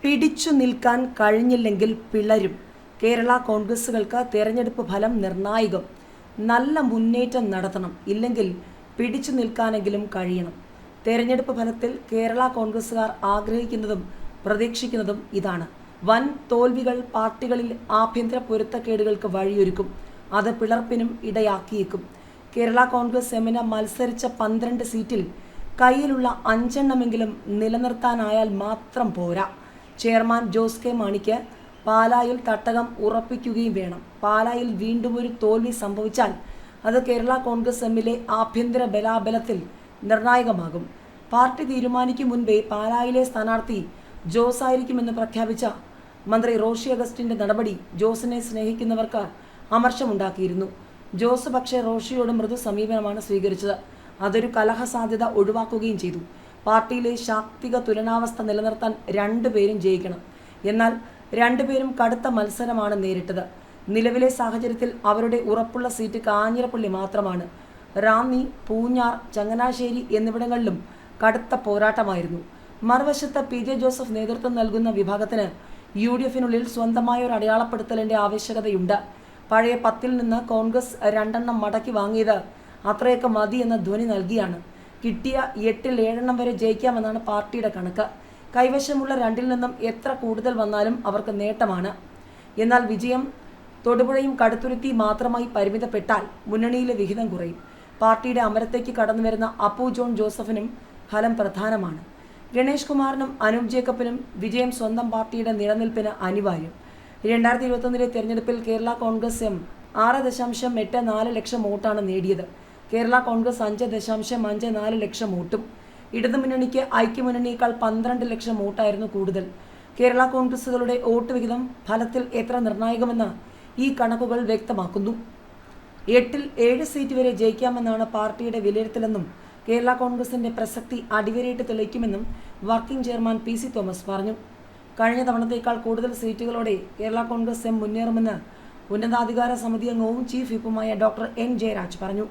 പിടിച്ചു നിൽക്കാൻ കഴിഞ്ഞില്ലെങ്കിൽ പിളരും. കേരള കോൺഗ്രസുകൾക്ക് തെരഞ്ഞെടുപ്പ് ഫലം നിർണായകം. നല്ല മുന്നേറ്റം നടത്തണം, ഇല്ലെങ്കിൽ പിടിച്ചു നിൽക്കാനെങ്കിലും കഴിയണം. തെരഞ്ഞെടുപ്പ് ഫലത്തിൽ കേരള കോൺഗ്രസുകാർ ആഗ്രഹിക്കുന്നതും പ്രതീക്ഷിക്കുന്നതും ഇതാണ്. വൻ തോൽവികൾ പാർട്ടികളിൽ ആഭ്യന്തര പൊരുത്തക്കേടുകൾക്ക് വഴിയൊരുക്കും. അത് പിളർപ്പിനും ഇടയാക്കിയേക്കും. കേരള കോൺഗ്രസ് എമ്മിന് മത്സരിച്ച 12 സീറ്റിൽ കയ്യിലുള്ള 5 നിലനിർത്താനായാൽ മാത്രം പോരാ. ചെയർമാൻ ജോസ് കെ മാണിക്ക് പാലായിൽ തട്ടകം ഉറപ്പിക്കുകയും വേണം. പാലായിൽ വീണ്ടും ഒരു തോൽവി സംഭവിച്ചാൽ അത് കേരള കോൺഗ്രസ് എമ്മിലെ ആഭ്യന്തര ബലാബലത്തിൽ നിർണായകമാകും. പാർട്ടി തീരുമാനിക്കും മുൻപേ പാലായിലെ സ്ഥാനാർത്ഥി ജോസ് ആയിരിക്കുമെന്ന് പ്രഖ്യാപിച്ച മന്ത്രി റോഷി അഗസ്റ്റിൻ്റെ നടപടി ജോസിനെ സ്നേഹിക്കുന്നവർക്ക് അമർഷമുണ്ടാക്കിയിരുന്നു. ജോസ് പക്ഷേ റോഷിയോട് മൃദു സമീപനമാണ് സ്വീകരിച്ചത്. അതൊരു കലഹ സാധ്യത ഒഴിവാക്കുകയും ചെയ്തു. പാർട്ടിയിലെ ശാക്തിക തുലനാവസ്ഥ നിലനിർത്താൻ 2 പേരും ജയിക്കണം. എന്നാൽ 2 പേരും കടുത്ത മത്സരമാണ് നേരിട്ടത്. നിലവിലെ സാഹചര്യത്തിൽ അവരുടെ ഉറപ്പുള്ള സീറ്റ് കാഞ്ഞിരപ്പള്ളി മാത്രമാണ്. റാന്നി, പൂഞ്ഞാർ, ചങ്ങനാശ്ശേരി എന്നിവിടങ്ങളിലും കടുത്ത പോരാട്ടമായിരുന്നു. മറുവശത്ത് PJ ജോസഫ് നേതൃത്വം നൽകുന്ന വിഭാഗത്തിന് UDFിനുള്ളിൽ സ്വന്തമായ ഒരു അടയാളപ്പെടുത്തലിൻ്റെ ആവശ്യകതയുണ്ട്. പഴയ 10ൽ നിന്ന് കോൺഗ്രസ് 2 മടക്കി വാങ്ങിയത് അത്രയൊക്കെ മതി എന്ന ധ്വനി നൽകിയാണ്. കിട്ടിയ 8ൽ 7 വരെ ജയിക്കാമെന്നാണ് പാർട്ടിയുടെ കണക്ക്. കൈവശമുള്ള 2ൽ നിന്നും എത്ര കൂടുതൽ വന്നാലും അവർക്ക് നേട്ടമാണ്. എന്നാൽ വിജയം തൊടുപുഴയും കടുത്തുരുത്തി മാത്രമായി പരിമിതപ്പെട്ടാൽ മുന്നണിയിലെ വിഹിതം കുറയും. പാർട്ടിയുടെ അമരത്തേക്ക് കടന്നു വരുന്ന അപ്പു ജോൺ ജോസഫിനും ഫലം പ്രധാനമാണ്. ഗണേഷ് കുമാറിനും അനൂപ് ജേക്കബിനും വിജയം സ്വന്തം പാർട്ടിയുടെ നിലനിൽപ്പിന് അനിവാര്യം. 2021 തെരഞ്ഞെടുപ്പിൽ കേരള കോൺഗ്രസ് എം 6.84 ലക്ഷം വോട്ടാണ് നേടിയത്. കേരള കോൺഗ്രസ് 5.54 ലക്ഷം വോട്ടും. ഇടതുമുന്നണിക്ക് ഐക്യമുന്നണിയേക്കാൾ 12 ലക്ഷം വോട്ടായിരുന്നു കൂടുതൽ. കേരള കോൺഗ്രസുകളുടെ വോട്ട് വിഹിതം ഫലത്തിൽ എത്ര നിർണായകമെന്ന് ഈ കണക്കുകൾ വ്യക്തമാക്കുന്നു. 8ൽ 7 സീറ്റ് വരെ ജയിക്കാമെന്നാണ് പാർട്ടിയുടെ വിലയിരുത്തലെന്നും കേരള കോൺഗ്രസിന്റെ പ്രസക്തി അടിവരയിട്ട് തെളിയിക്കുമെന്നും വർക്കിംഗ് ചെയർമാൻ PC തോമസ് പറഞ്ഞു. കഴിഞ്ഞ തവണത്തേക്കാൾ കൂടുതൽ സീറ്റുകളോടെ കേരള കോൺഗ്രസ് എം മുന്നേറുമെന്ന് ഉന്നതാധികാര സമിതി അംഗവും ചീഫ് വിപ്പുമായ ഡോക്ടർ N ജയരാജ് പറഞ്ഞു.